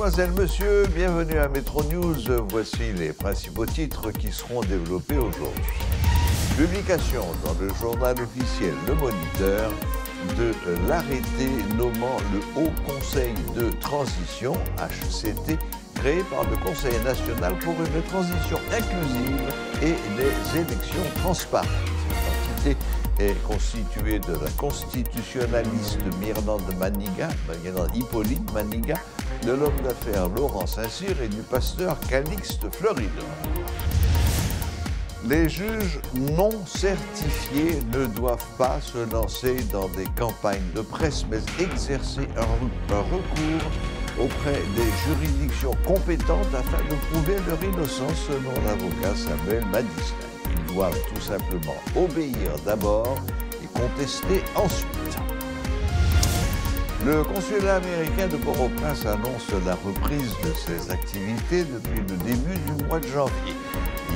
Mesdemoiselles, Messieurs, bienvenue à Métro News. Voici les principaux titres qui seront développés aujourd'hui. Publication dans le journal officiel Le Moniteur de l'arrêté nommant le Haut Conseil de Transition, HCT, créé par le Conseil national pour une transition inclusive et des élections transparentes. Cette entité est constituée de la constitutionnaliste Hippolyte Maniga, de l'homme d'affaires Laurent Saint-Cyr et du pasteur Calixte Fleuridor. Les juges non certifiés ne doivent pas se lancer dans des campagnes de presse, mais exercer un recours auprès des juridictions compétentes afin de prouver leur innocence, selon l'avocat Samuel Madistin. Ils doivent tout simplement obéir d'abord et contester ensuite. Le consulat américain de Port-au-Prince annonce la reprise de ses activités depuis le début du mois de janvier.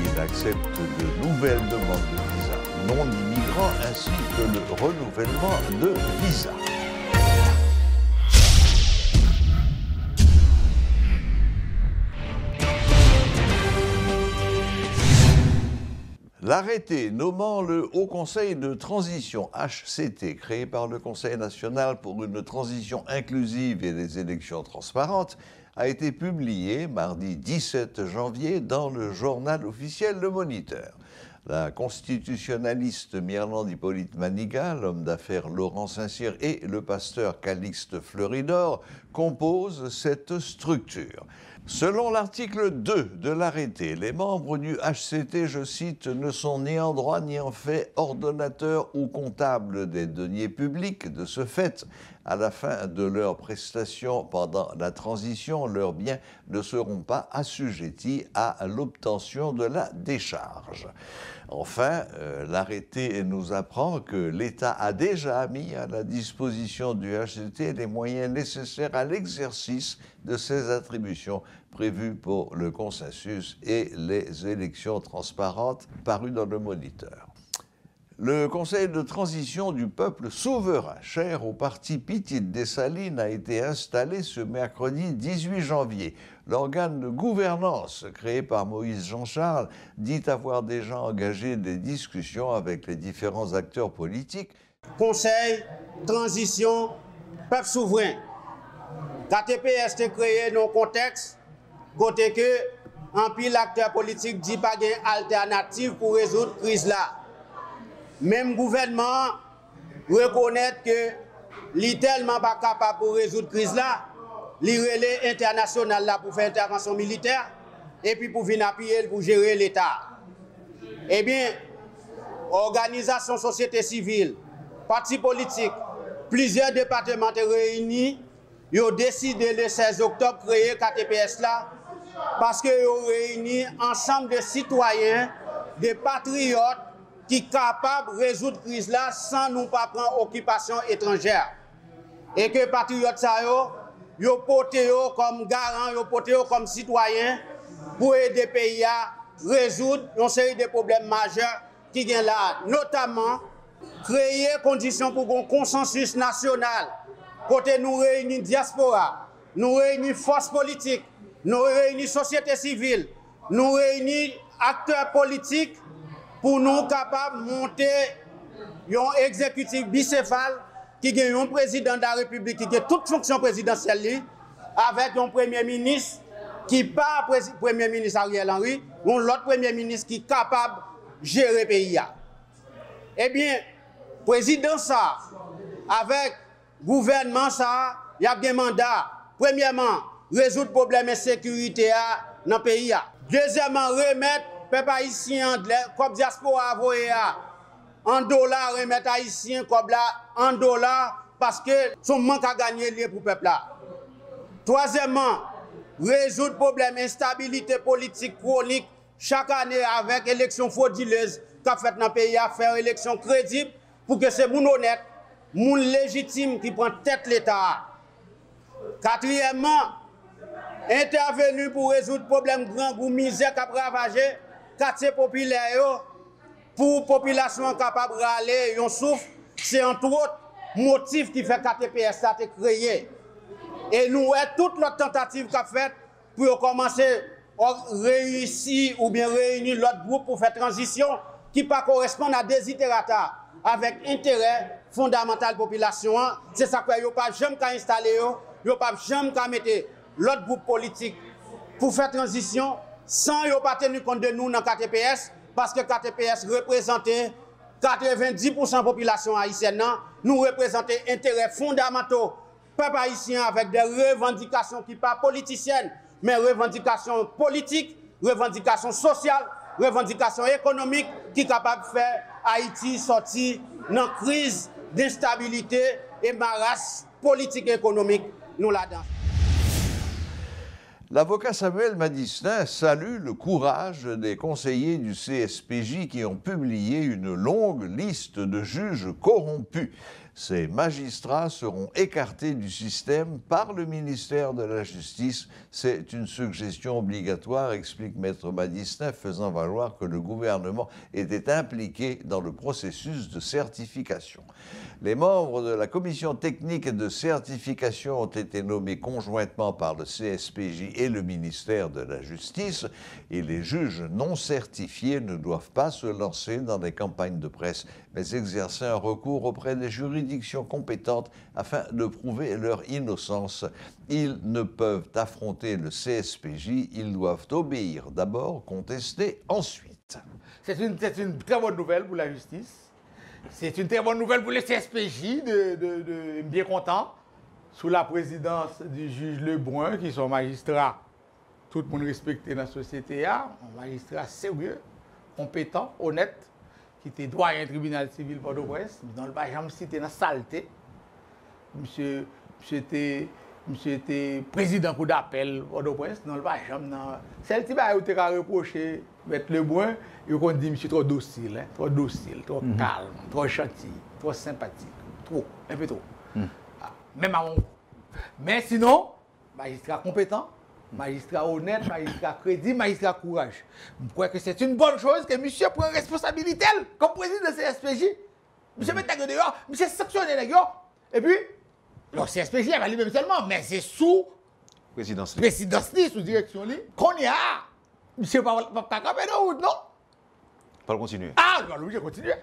Il accepte de nouvelles demandes de visa non immigrants ainsi que le renouvellement de visa. L'arrêté nommant le Haut Conseil de Transition, HCT, créé par le Conseil national pour une transition inclusive et des élections transparentes, a été publié mardi 17 janvier dans le journal officiel Le Moniteur. La constitutionnaliste Hippolyte Maniga, l'homme d'affaires Laurent Saint-Cyr et le pasteur Calixte Fleuridor composent cette structure. Selon l'article 2 de l'arrêté, les membres du HCT, je cite, ne sont ni en droit ni en fait ordonnateurs ou comptables des deniers publics. De ce fait, à la fin de leur prestation pendant la transition, leurs biens ne seront pas assujettis à l'obtention de la décharge. Enfin, l'arrêté nous apprend que l'État a déjà mis à la disposition du HCT les moyens nécessaires à l'exercice de ses attributions prévues pour le consensus et les élections transparentes parues dans le Moniteur. Le Conseil de transition du peuple souverain, cher au parti Pitide Dessalines, a été installé ce mercredi 18 janvier. L'organe de gouvernance créé par Moïse Jean-Charles dit avoir déjà engagé des discussions avec les différents acteurs politiques. Conseil, transition, peuple souverain. KTPS est créé dans le contexte côté que un pile acteur politique dit pas gain alternative pour résoudre la crise là. Même gouvernement reconnaît que li tellement pas capable pour résoudre la crise là, li relais international là pour faire intervention militaire et puis pour venir appuyer pour gérer l'État. Eh bien, organisation société civile, partis politiques, plusieurs départements réunis, ils ont décidé le 16 octobre de créer KTPS là parce qu'ils ont réuni ensemble de citoyens, de patriotes qui sont capables de résoudre la crise là sans nous pas prendre occupation étrangère. Et que les patriotes, ils ont porté comme garant, ils ont porté comme citoyens pour aider le pays à résoudre une série de problèmes majeurs qui sont là, notamment créer des conditions pour un consensus national. Côté nous réunir diaspora, nous réunir forces politiques, nous réunir société civile, nous réunir acteurs politiques pour nous capables de monter un exécutif bicéphale qui a un président de la République qui a toute fonction présidentielle avec un premier ministre qui n'est pas premier ministre Ariel Henry, ou l'autre premier ministre qui est capable de gérer le pays. Eh bien, président ça, avec gouvernement ça, il y a des mandats. Premièrement, résoudre le problème de sécurité dans le pays. Deuxièmement, remettre les peuple haïtien, comme diaspora envoyé en dollars, remettre haïtien comme là en dollars parce que son manque à gagner lié pour le peuple là. Troisièmement, résoudre le problème d'instabilité politique chronique chaque année avec élection frauduleuse qu'a fait dans le pays, à faire élection crédible pour que c'est moun honnête, moun légitime qui prend tête l'État. Quatrièmement, intervenu pour résoudre le problème grand goût misère qui a ravagé quartier populaire pour la population capable de râler, on souffre, c'est entre autres motif qui fait KTPS a été créé. Et nous avons toute notre tentative qu'a faite pour commencer à réussir ou bien réunir l'autre groupe pour faire transition qui ne correspond à des desiderata avec intérêt fondamental de la population. C'est ça que nous pas jamais installer, nous pas jamais mettre l'autre groupe politique pour faire transition sans ne pas tenir compte de nous dans KTPS parce que KTPS représente 90% de la population haïtienne. Nous représentons intérêts fondamentaux peuple haïtien avec des revendications qui ne sont pas politiciennes, mais revendications politiques, revendications sociales, revendications économiques qui sont capables de faire Haïti sortir dans la crise d'instabilité et marasme politique et économique. Nous là-dedans. L'avocat Samuel Madistin salue le courage des conseillers du CSPJ qui ont publié une longue liste de juges corrompus. Ces magistrats seront écartés du système par le ministère de la Justice. C'est une suggestion obligatoire, explique Maître Madistin, faisant valoir que le gouvernement était impliqué dans le processus de certification. Les membres de la commission technique de certification ont été nommés conjointement par le CSPJ et le ministère de la Justice, et les juges non certifiés ne doivent pas se lancer dans des campagnes de presse, mais exercer un recours auprès des juridictions compétentes afin de prouver leur innocence. Ils ne peuvent affronter le CSPJ, ils doivent obéir d'abord, contester ensuite. C'est une très bonne nouvelle pour la justice. C'est une très bonne nouvelle pour le CSPJ, bien content, sous la présidence du juge Lebrun, qui sont magistrats, tout le monde respecté dans la société, un magistrat sérieux, compétent, honnête, qui était doyen tribunal civil Port-au-Prince, dans le bas, j'aime citer dans la saleté. Monsieur était président coup d'appel Port-au-Prince, dans le bas, j'aime dans. Celle qui m'a reproché, M. Lebrun, il a dit monsieur trop docile, trop calme, trop gentil, trop sympathique, un peu trop. Même à mon. Mais sinon, magistrat compétent, magistrat honnête, magistrat crédible, magistrat courage. Je crois que c'est une bonne chose que monsieur prenne responsabilité comme président de CSPJ. Monsieur met dehors, monsieur sanctionne les gars. Et puis, le CSPJ va lui-même seulement, mais c'est sous présidence, sous direction, qu'on y a. Monsieur pas camper dans la route, non? Pas le continuer. Ah, je vais obligé de continuer.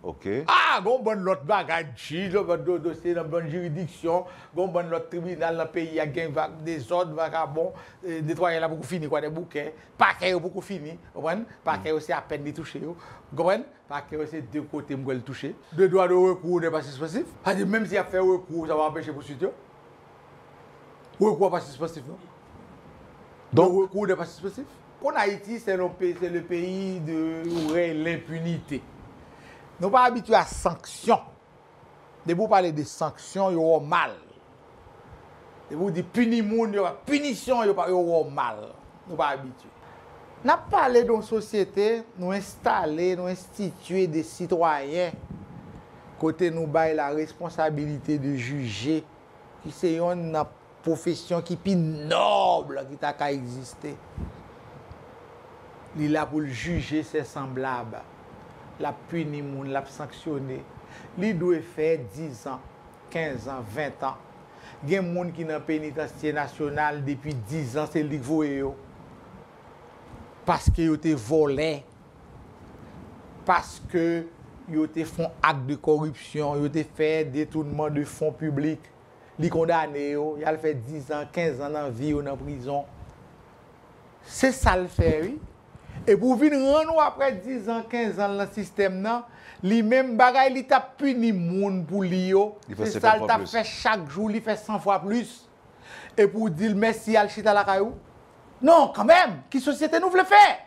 OK. Ah, on bon l'autre bagage, on dossier dans bonne juridiction, on bon l'autre tribunal dans le pays, il y a des ordres vagabonds, nettoyer là beaucoup fini quoi des bouquets, paquet beaucoup fini, comprenez? Paquet aussi à peine de toucher, comprenez? Paquet aussi deux côtés me toucher. Deux droits de recours n'est pas suspensif. Même si a fait recours, ça va empêcher poursuite. Recours pas suspensif non. Donc recours n'est pas suspensif. En Haïti, c'est le pays de l'impunité. Nous ne sommes pas habitués à sanctions. De vous parler de sanctions, il y aura mal. De vous dire punissement, il y aura punition, il y aura mal. Nous ne sommes pas habitués. Nous avons parlé d'une société, nous installer, nous instituer des citoyens. Côté nous avons la responsabilité de juger. Qui c'est une profession qui est plus noble qui a existé. Il est là pour juger ses semblables. La punir, la sanctionner. Il doit faire 10 ans, 15 ans, 20 ans. Il y a des gens qui sont dans le pénitentiaire national depuis 10 ans, c'est lui qui voit. Parce qu'ils ont été volés. Parce qu'ils ont fait un acte de corruption, ils ont fait détournement de fonds publics. Ils sont condamnés, ils ont fait 10 ans, 15 ans dans la vie ou dans la prison. C'est ça le fait, oui. Et pour venir rendre après 10 ans, 15 ans dans le système, lui-même, il t'a puni moun pour lui. C'est ça qu'il t'a fait chaque jour, il fait 100 fois plus. Et pour dire merci à l'chita la caillou. Non, quand même, quelle société nous voulons faire?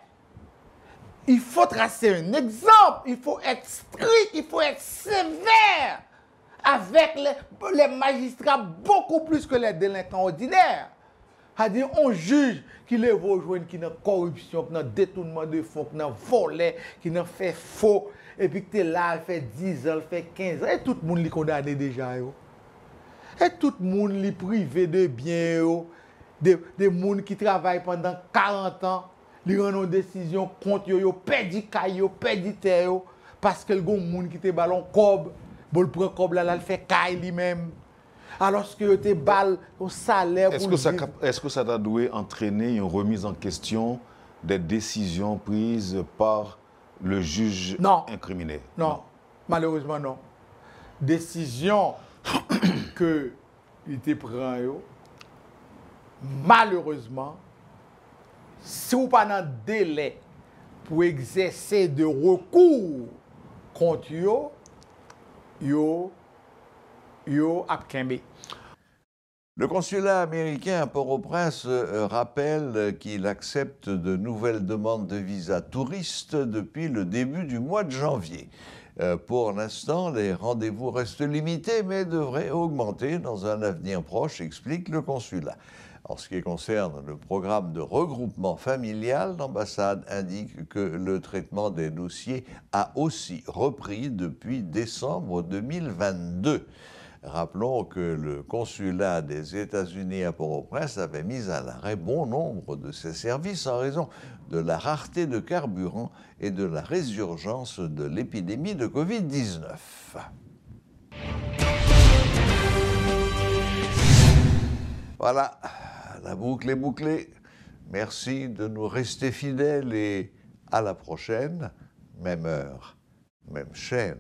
Il faut tracer un exemple, il faut être strict, il faut être sévère avec les magistrats beaucoup plus que les délinquants ordinaires. C'est-à-dire, on juge qui les rejoint, qui n'a corruption, qui n'a détournement de fonds, qui n'a volé, qui n'a fait faux, et puis que tu es là, elle fait 10 ans, elle fait 15 ans, et tout le monde est condamné déjà. Et tout le monde est privé de biens, des gens qui travaillent pendant 40 ans, ils rendent une décision contre eux, ils perdent du caillou, ils perdent du terre, parce que les gens qui te ballon cob, bon le prend cob là, il fait caille lui-même. Alors que tu balle au salaire Est-ce que ça doit entraîner une remise en question des décisions prises par le juge incriminé? Non, malheureusement non. Décision que il te prend, malheureusement, si vous pas dans délai pour exercer de recours contre yo ap kembe. Le consulat américain à Port-au-Prince rappelle qu'il accepte de nouvelles demandes de visa touristes depuis le début du mois de janvier. Pour l'instant, les rendez-vous restent limités, mais devraient augmenter dans un avenir proche, explique le consulat. En ce qui concerne le programme de regroupement familial, l'ambassade indique que le traitement des dossiers a aussi repris depuis décembre 2022. Rappelons que le consulat des États-Unis à Port-au-Prince avait mis à l'arrêt bon nombre de ses services en raison de la rareté de carburant et de la résurgence de l'épidémie de Covid-19. Voilà, la boucle est bouclée. Merci de nous rester fidèles et à la prochaine, même heure, même chaîne.